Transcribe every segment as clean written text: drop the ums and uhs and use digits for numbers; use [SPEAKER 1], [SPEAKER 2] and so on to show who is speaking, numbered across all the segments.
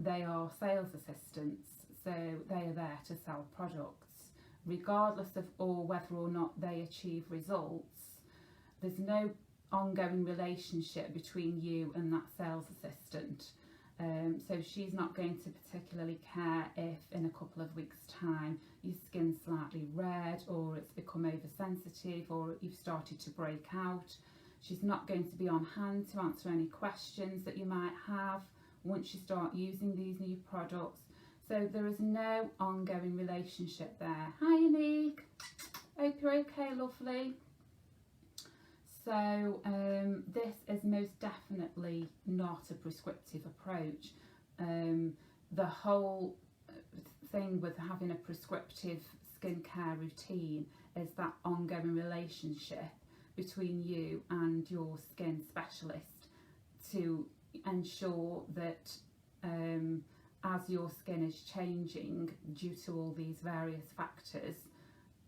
[SPEAKER 1] they are sales assistants, so they are there to sell products. Regardless of or whether or not they achieve results, there's no ongoing relationship between you and that sales assistant. So she's not going to particularly care if in a couple of weeks' time your skin's slightly red, or it's become oversensitive, or you've started to break out. She's not going to be on hand to answer any questions that you might have once you start using these new products. So there is no ongoing relationship there. Hi Unique, hope you're okay, lovely. So this is most definitely not a prescriptive approach. The whole thing with having a prescriptive skincare routine is that ongoing relationship between you and your skin specialist to ensure that as your skin is changing due to all these various factors,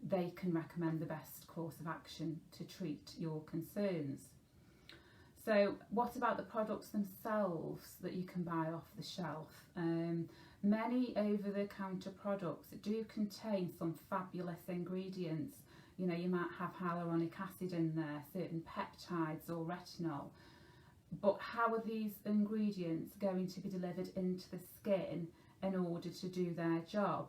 [SPEAKER 1] they can recommend the best course of action to treat your concerns. So what about the products themselves that you can buy off the shelf? Many over-the-counter products do contain some fabulous ingredients. You know, you might have hyaluronic acid in there, certain peptides or retinol. But how are these ingredients going to be delivered into the skin in order to do their job?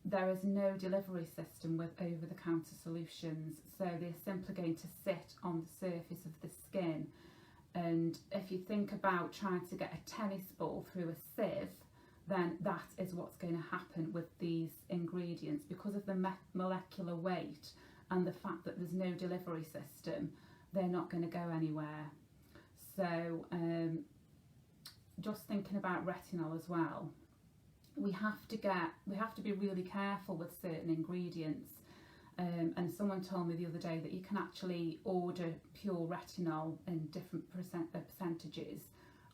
[SPEAKER 1] There is no delivery system with over-the-counter solutions, so they're simply going to sit on the surface of the skin. And if you think about trying to get a tennis ball through a sieve, then that is what's going to happen with these ingredients. Because of the molecular weight and the fact that there's no delivery system, they're not going to go anywhere. So just thinking about retinol as well, we have to be really careful with certain ingredients. And someone told me the other day that you can actually order pure retinol in different percentages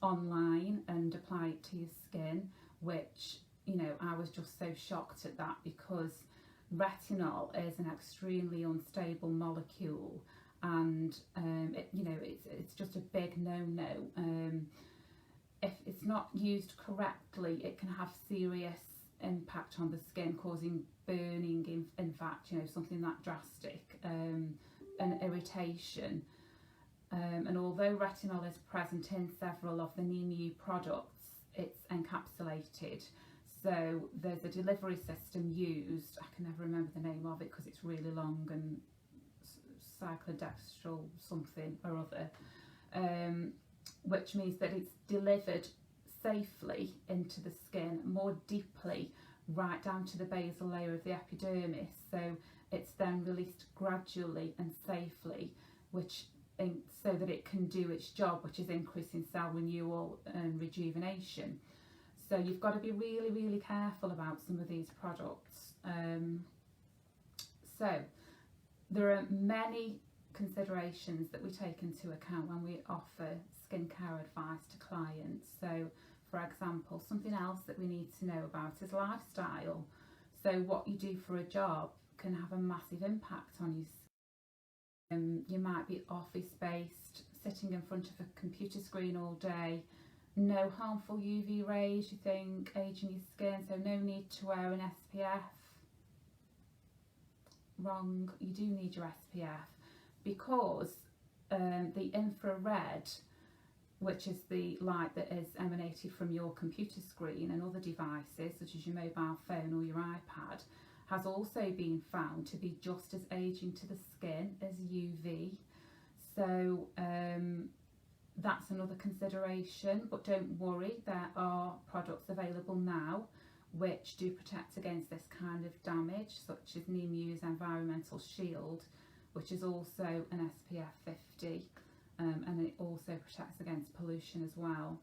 [SPEAKER 1] online and apply it to your skin, which, you know, I was just so shocked at that, because retinol is an extremely unstable molecule, and it's just a big no-no. If it's not used correctly, it can have serious impact on the skin, causing burning, in fact, you know, something that drastic, and irritation. And although retinol is present in several of the new products, it's encapsulated. So there's a delivery system used, I can never remember the name of it because it's really long, and cyclodextral something or other, which means that it's delivered safely into the skin, more deeply, right down to the basal layer of the epidermis. So it's then released gradually and safely, so that it can do its job, which is increasing cell renewal and rejuvenation. So you've got to be really, really careful about some of these products. So there are many considerations that we take into account when we offer skincare advice to clients. So, for example, something else that we need to know about is lifestyle. So what you do for a job can have a massive impact on your skin. You might be office-based, sitting in front of a computer screen all day, no harmful UV rays, you think, aging your skin, so no need to wear an SPF. Wrong, you do need your SPF, because the infrared, which is the light that is emanated from your computer screen and other devices such as your mobile phone or your iPad, has also been found to be just as aging to the skin as UV. So that's another consideration, but don't worry, there are products available now which do protect against this kind of damage, such as Nemu's Environmental Shield, which is also an SPF 50, and it also protects against pollution as well.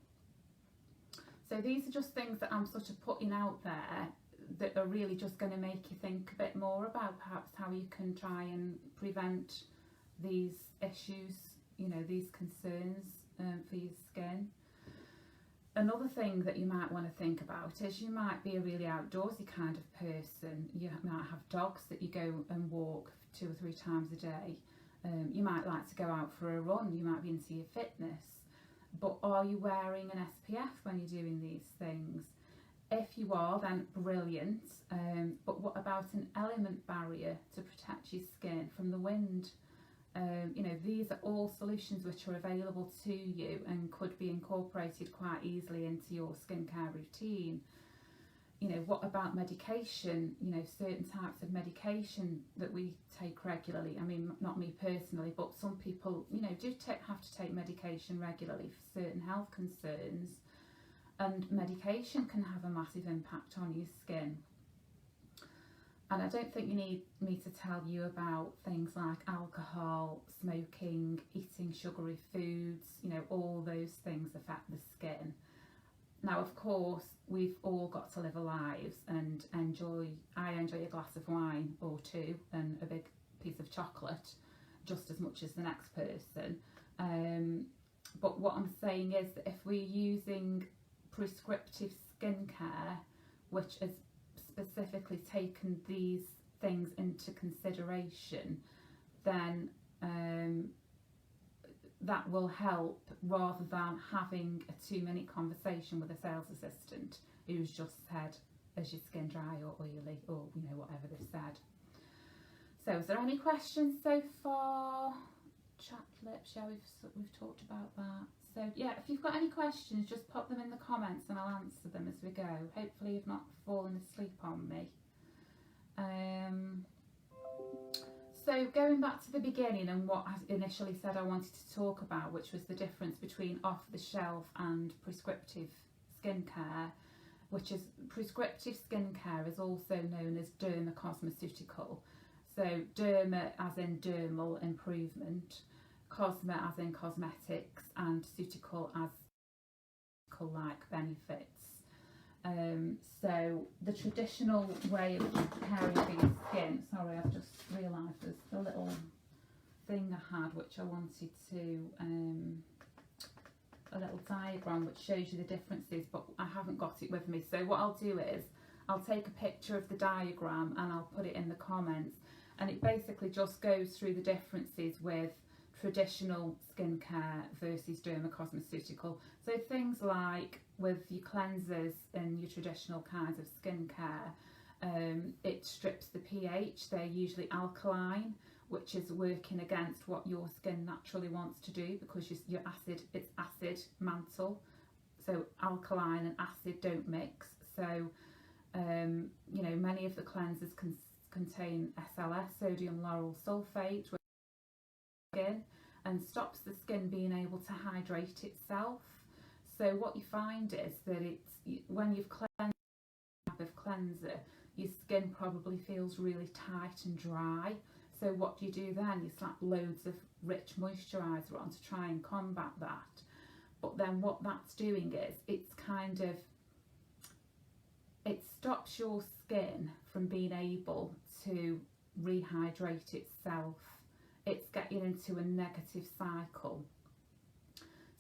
[SPEAKER 1] So these are just things that I'm sort of putting out there that are really just going to make you think a bit more about perhaps how you can try and prevent these issues, you know, these concerns for your skin. Another thing that you might want to think about is you might be a really outdoorsy kind of person. You might have dogs that you go and walk 2 or 3 times a day. You might like to go out for a run. You might be into your fitness. but are you wearing an SPF when you're doing these things? If you are, then brilliant, but what about an element barrier to protect your skin from the wind? You know, these are all solutions which are available to you and could be incorporated quite easily into your skincare routine. You know, what about medication? You know, certain types of medication that we take regularly. I mean, not me personally, but some people, you know, have to take medication regularly for certain health concerns. And medication can have a massive impact on your skin. And I don't think you need me to tell you about things like alcohol, smoking, eating sugary foods, you know, all those things affect the skin. Now, of course, we've all got to live our lives and I enjoy a glass of wine or two and a big piece of chocolate just as much as the next person. But what I'm saying is that if we're using prescriptive skincare, which has specifically taken these things into consideration, then that will help, rather than having a 2-minute conversation with a sales assistant who's just said, is your skin dry or oily, or you know, whatever they've said. So is there any questions so far? Chat lips, yeah, we've talked about that. So yeah, if you've got any questions, just pop them in the comments and I'll answer them as we go. Hopefully you've not fallen asleep on me. So going back to the beginning and what I initially said I wanted to talk about, which was the difference between off-the-shelf and prescriptive skincare, which is prescriptive skincare is also known as Derma cosmeceutical. So Derma as in dermal improvement, Cosma as in cosmetics, and ceutical as like benefits. So the traditional way of caring for your skin, sorry, I've just realised there's a little thing I had which I wanted to, a little diagram which shows you the differences, but I haven't got it with me. So what I'll do is I'll take a picture of the diagram and I'll put it in the comments, and it basically just goes through the differences with traditional skincare versus Derma cosmeceutical. So things like with your cleansers and your traditional kinds of skincare, it strips the pH. They're usually alkaline, which is working against what your skin naturally wants to do, because your acid, it's acid mantle. So alkaline and acid don't mix. So you know, many of the cleansers contain SLS, sodium lauryl sulfate, skin, and stops the skin being able to hydrate itself. So what you find is that it's, when you've cleansed a type of cleanser, your skin probably feels really tight and dry. So what do? You then slap loads of rich moisturiser on to try and combat that. But then what that's doing is it stops your skin from being able to rehydrate itself. It's getting into a negative cycle.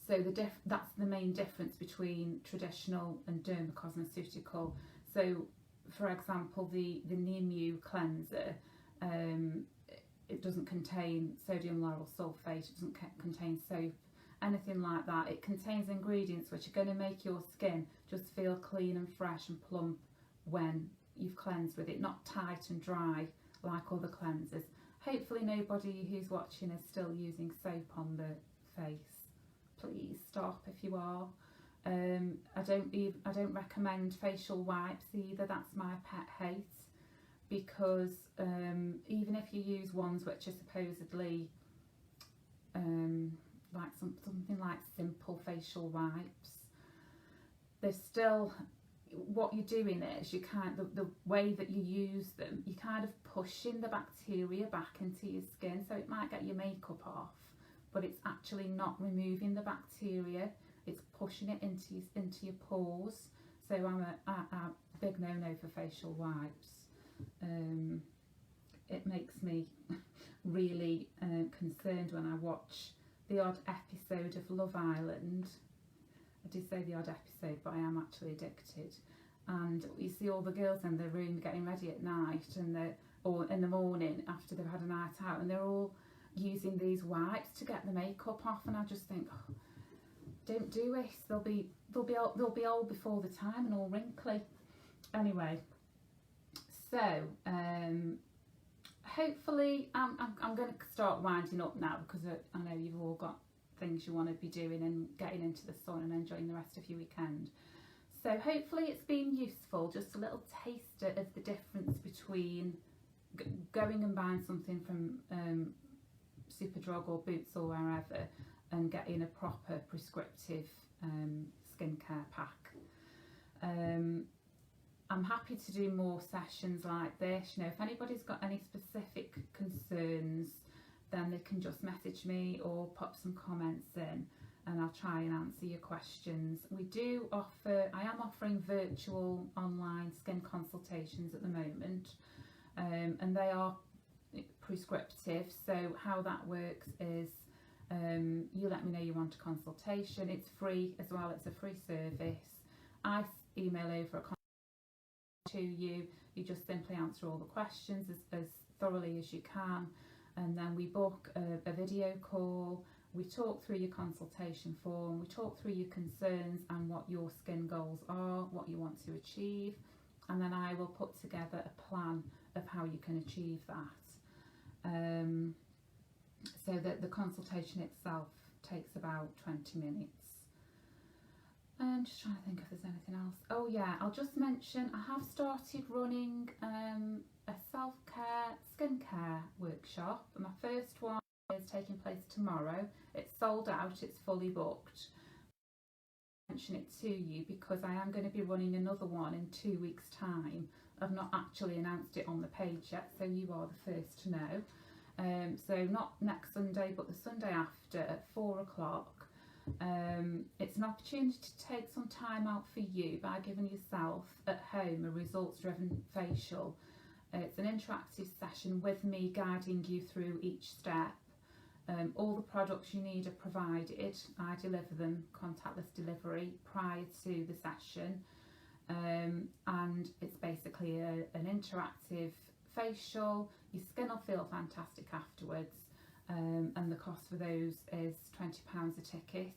[SPEAKER 1] So that's the main difference between traditional and Derma cosmeceutical. So for example, the Nemu cleanser, it doesn't contain sodium lauryl sulfate, it doesn't contain soap, anything like that. It contains ingredients which are going to make your skin just feel clean and fresh and plump when you've cleansed with it, not tight and dry like other cleansers. Hopefully nobody who's watching is still using soap on the face. Please stop if you are. I don't recommend facial wipes either. That's my pet hate, because even if you use ones which are supposedly like something like simple facial wipes, there's still, what you're doing is you the way that you use them, you're kind of pushing the bacteria back into your skin. So it might get your makeup off, but it's actually not removing the bacteria, it's pushing it into your pores. So I'm a big no-no for facial wipes. It makes me really concerned when I watch the odd episode of Love Island. I do say the odd episode, but I am actually addicted. And you see all the girls in their room getting ready at night, or in the morning after they've had a night out, and they're all using these wipes to get the makeup off, and I just think, oh, don't do it. They'll be old before the time and all wrinkly. Anyway, so hopefully I'm going to start winding up now, because I know you've all got things you want to be doing and getting into the sun and enjoying the rest of your weekend. So hopefully it's been useful, just a little taster of the difference between going and buying something from Superdrug or Boots or wherever and getting a proper prescriptive skincare pack. I'm happy to do more sessions like this. You know, if anybody's got any specific concerns, then they can just message me or pop some comments in, and I'll try and answer your questions. I am offering virtual online skin consultations at the moment, and they are prescriptive. So how that works is you let me know you want a consultation. It's free as well, it's a free service. I email over a to you. You just simply answer all the questions as thoroughly as you can, and then we book a video call. We talk through your consultation form, we talk through your concerns and what your skin goals are, what you want to achieve, and then I will put together a plan of how you can achieve that. So that the consultation itself takes about 20 minutes. I'm just trying to think if there's anything else. Oh yeah, I'll just mention I have started running a self-care skincare workshop. My first one is taking place tomorrow. It's sold out, it's fully booked. I'll mention it to you because I am going to be running another one in 2 weeks' time. I've not actually announced it on the page yet, so you are the first to know. So not next Sunday, but the Sunday after at 4 o'clock. It's an opportunity to take some time out for you by giving yourself at home a results-driven facial. It's an interactive session with me guiding you through each step. All the products you need are provided. I deliver them, contactless delivery, prior to the session, and it's basically an interactive facial. Your skin will feel fantastic afterwards. And the cost for those is £20 a ticket.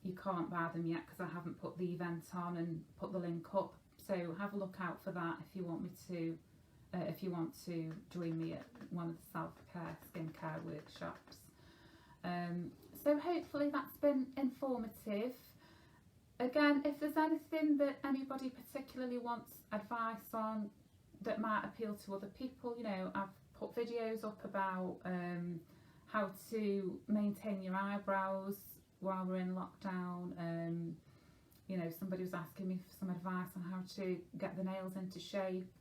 [SPEAKER 1] You can't buy them yet because I haven't put the event on and put the link up, so have a look out for that if you want me to if you want to join me at one of the self-care skincare workshops. So hopefully that's been informative. Again, if there's anything that anybody particularly wants advice on that might appeal to other people, you know, I've put videos up about how to maintain your eyebrows while we're in lockdown. You know, somebody was asking me for some advice on how to get the nails into shape.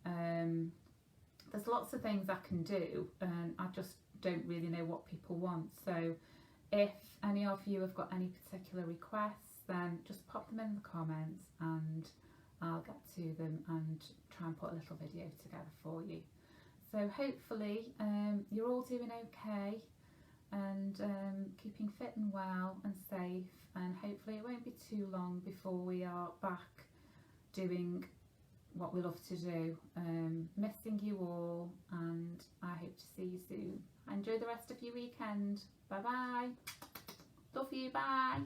[SPEAKER 1] There's lots of things I can do, and I just don't really know what people want. So if any of you have got any particular requests, then just pop them in the comments and I'll get to them and try and put a little video together for you. So hopefully you're all doing okay and keeping fit and well and safe, and hopefully it won't be too long before we are back doing what we love to do. Missing you all, and I hope to see you soon. Enjoy the rest of your weekend. Bye bye. Love you. Bye.